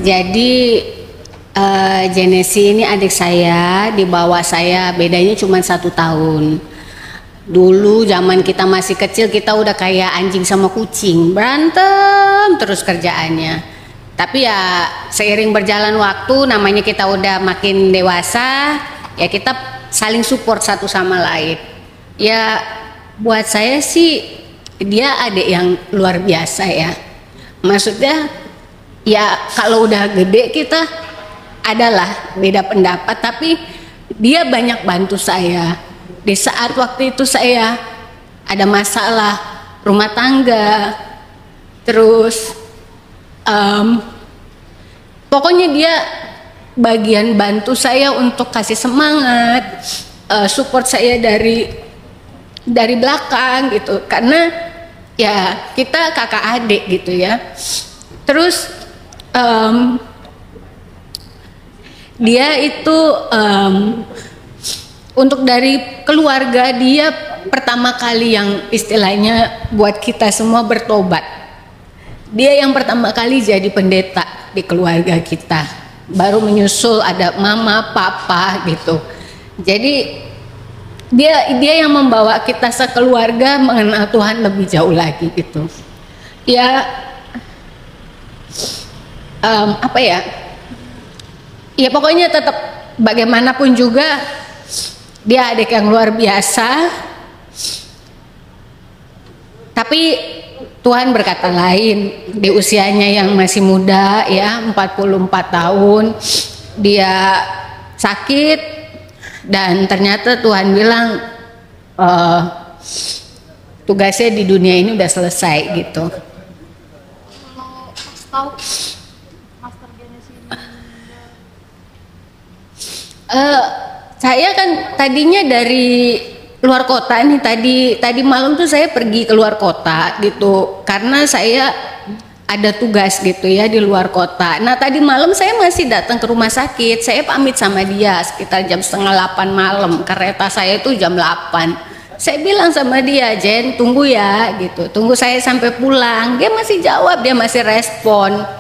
Jadi Genesi ini adik saya, di bawah saya, bedanya cuma 1 tahun. Dulu zaman kita masih kecil kita udah kayak anjing sama kucing, berantem terus kerjaannya. Tapi ya seiring berjalan waktu, namanya kita udah makin dewasa, ya kita saling support satu sama lain. Ya buat saya sih dia adik yang luar biasa ya. Maksudnya ya kalau udah gede kita adalah beda pendapat, tapi dia banyak bantu saya. Di saat waktu itu saya ada masalah rumah tangga, terus pokoknya dia bagian bantu saya untuk kasih semangat, support saya dari belakang gitu, karena ya kita kakak adik gitu ya. Terus dia itu untuk dari keluarga dia pertama kali yang istilahnya buat kita semua bertobat. Dia yang pertama kali jadi pendeta di keluarga kita, baru menyusul ada mama, papa gitu. Jadi dia yang membawa kita sekeluarga mengenal Tuhan lebih jauh lagi gitu. Ya apa ya? Ya pokoknya tetap bagaimanapun juga dia adik yang luar biasa. Tapi Tuhan berkata lain, di usianya yang masih muda ya, 44 tahun, dia sakit dan ternyata Tuhan bilang tugasnya di dunia ini udah selesai gitu. Saya kan tadinya dari luar kota nih, tadi malam tuh saya pergi ke luar kota gitu karena saya ada tugas gitu ya di luar kota. Nah tadi malam saya masih datang ke rumah sakit, saya pamit sama dia sekitar jam 7:30 malam, kereta saya itu jam 8. Saya bilang sama dia, Jen tunggu ya gitu, tunggu saya sampai pulang. Dia masih jawab, dia masih respon.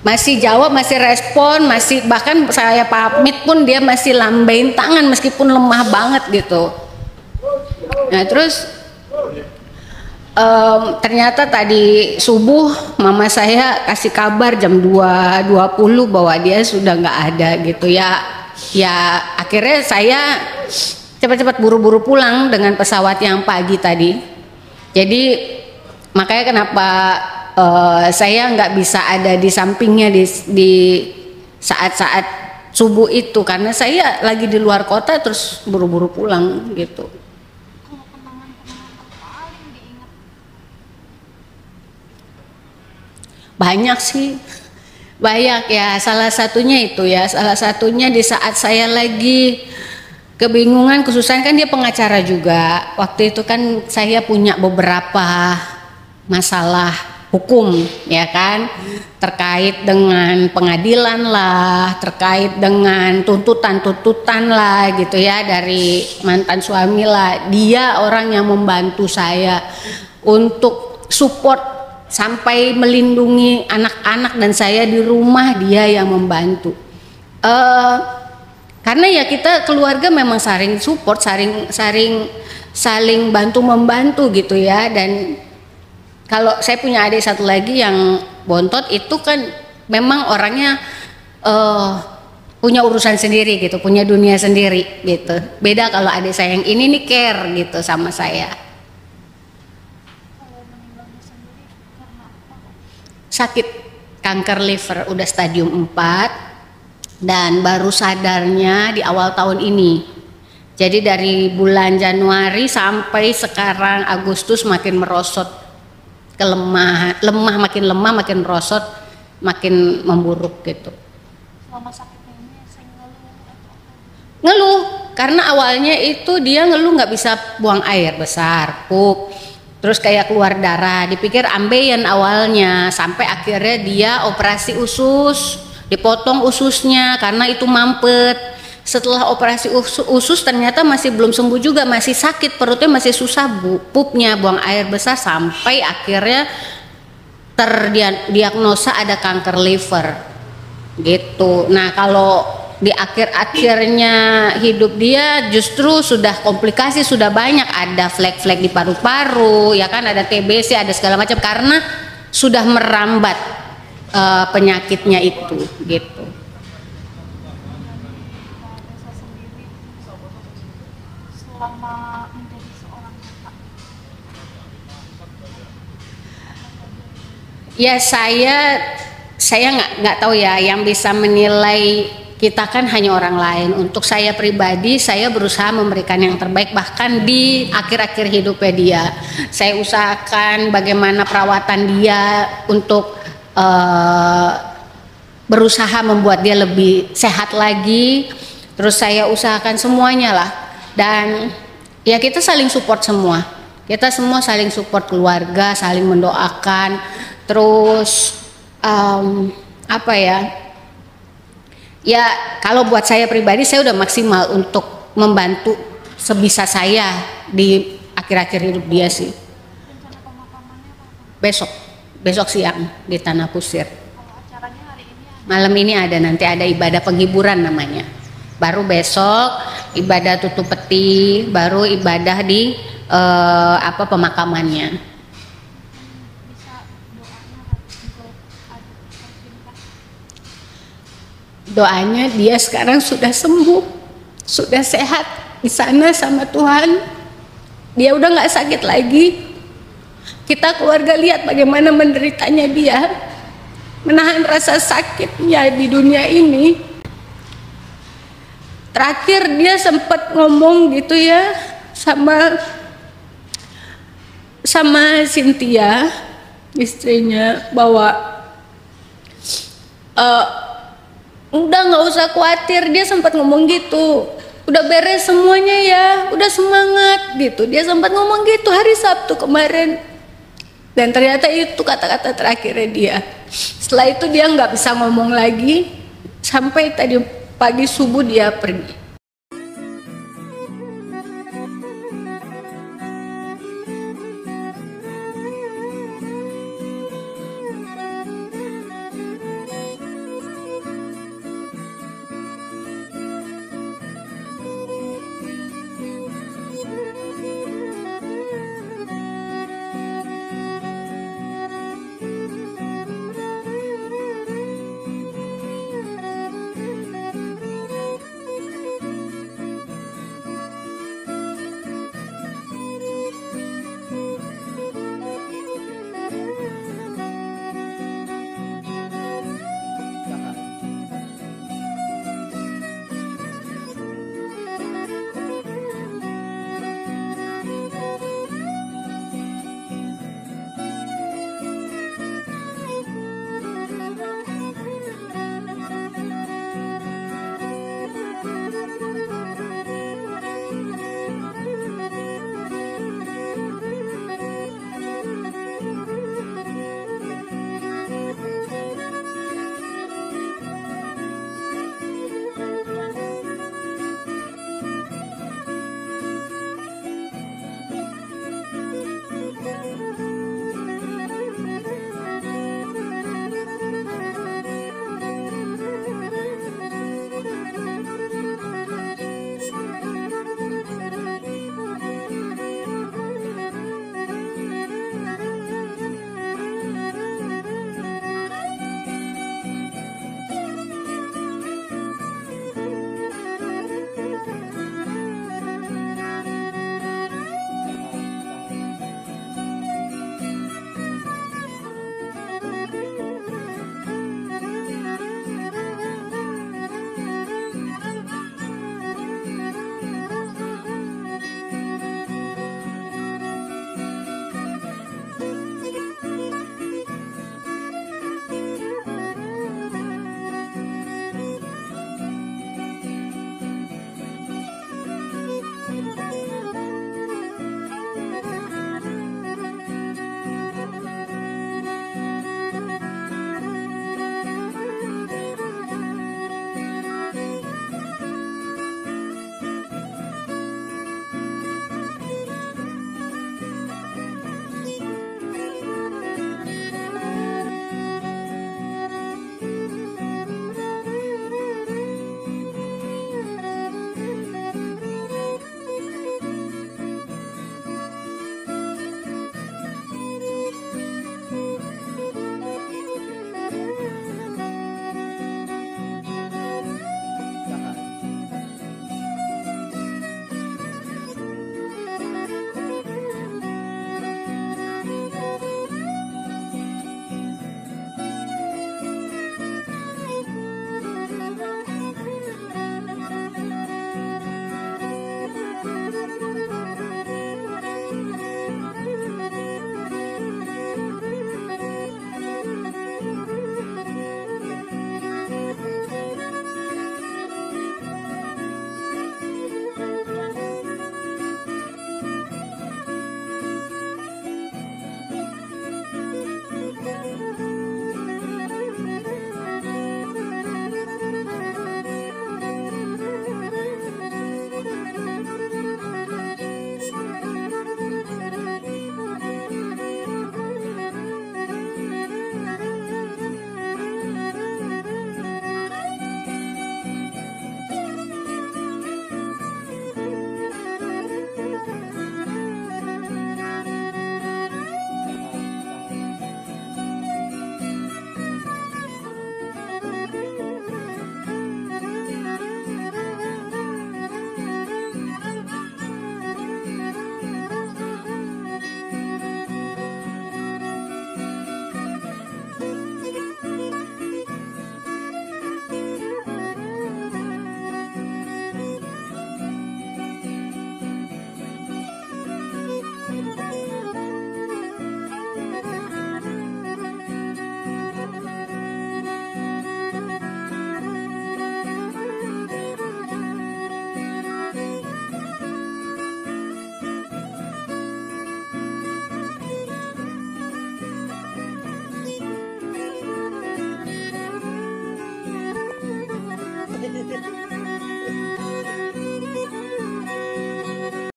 Masih jawab, masih respon, masih bahkan saya pamit pun dia masih lambain tangan meskipun lemah banget gitu. Nah terus ternyata tadi subuh mama saya kasih kabar jam 2.20 bahwa dia sudah nggak ada gitu ya. Ya akhirnya saya cepat-cepat buru-buru pulang dengan pesawat yang pagi tadi. Jadi makanya kenapa saya nggak bisa ada di sampingnya di saat-saat subuh itu, karena saya lagi di luar kota terus buru-buru pulang gitu. Banyak sih, banyak ya. Salah satunya itu ya, salah satunya di saat saya lagi kebingungan, kesusahan, kan dia pengacara juga. Waktu itu kan saya punya beberapa masalah hukum ya kan, terkait dengan pengadilan lah, terkait dengan tuntutan lah gitu ya dari mantan suami lah. Dia orang yang membantu saya untuk support sampai melindungi anak-anak dan saya di rumah, dia yang membantu. Karena ya kita keluarga memang saling support, saling bantu membantu gitu ya. Dan kalau saya punya adik satu lagi yang bontot, itu kan memang orangnya punya urusan sendiri gitu, punya dunia sendiri gitu. Beda kalau adik saya yang ini nih care gitu sama saya. Sakit kanker liver udah stadium 4 dan baru sadarnya di awal tahun ini. Jadi dari bulan Januari sampai sekarang Agustus makin merosot, makin lemah, makin merosot, makin memburuk gitu. Selama sakitnya ini ngeluh, karena awalnya itu dia ngeluh nggak bisa buang air besar, pup, terus kayak keluar darah, dipikir ambeien awalnya, sampai akhirnya dia operasi usus, dipotong ususnya karena itu mampet. Setelah operasi usus ternyata masih belum sembuh juga, masih sakit, perutnya masih susah pupnya, buang air besar, sampai akhirnya terdiagnosa ada kanker liver gitu. Nah kalau di akhir-akhirnya hidup dia justru sudah komplikasi, sudah banyak, ada flek-flek di paru-paru, ya kan, ada TBC, ada segala macam karena sudah merambat penyakitnya itu gitu. Desa sendiri selama menjadi seorang kakak. Ya saya nggak tahu ya, yang bisa menilai kita kan hanya orang lain. Untuk saya pribadi, saya berusaha memberikan yang terbaik, bahkan di akhir-akhir hidupnya dia. Saya usahakan bagaimana perawatan dia untuk berusaha membuat dia lebih sehat lagi. Terus saya usahakan semuanya lah. Dan ya kita saling support semua. Kita semua saling support, keluarga, saling mendoakan. Terus apa ya? Ya kalau buat saya pribadi, saya udah maksimal untuk membantu sebisa saya di akhir-akhir hidup dia sih. Rencana pemakamannya apa? Besok siang di Tanah Kusir. Kalau acaranya hari ini ada. Malam ini ada, nanti ada ibadah penghiburan namanya. Baru besok ibadah tutup peti, baru ibadah di pemakamannya. Bisa doanya untuk adik tercinta. Doanya dia sekarang sudah sembuh, sudah sehat di sana sama Tuhan. Dia udah nggak sakit lagi. Kita keluarga lihat bagaimana menderitanya dia, menahan rasa sakitnya di dunia ini. Terakhir dia sempat ngomong gitu ya sama Cynthia, istrinya, bahwa udah nggak usah khawatir. Dia sempat ngomong gitu, udah beres semuanya ya, udah semangat gitu. Dia sempat ngomong gitu hari Sabtu kemarin. Dan ternyata itu kata-kata terakhirnya dia. Setelah itu dia nggak bisa ngomong lagi sampai tadi pagi subuh dia pergi.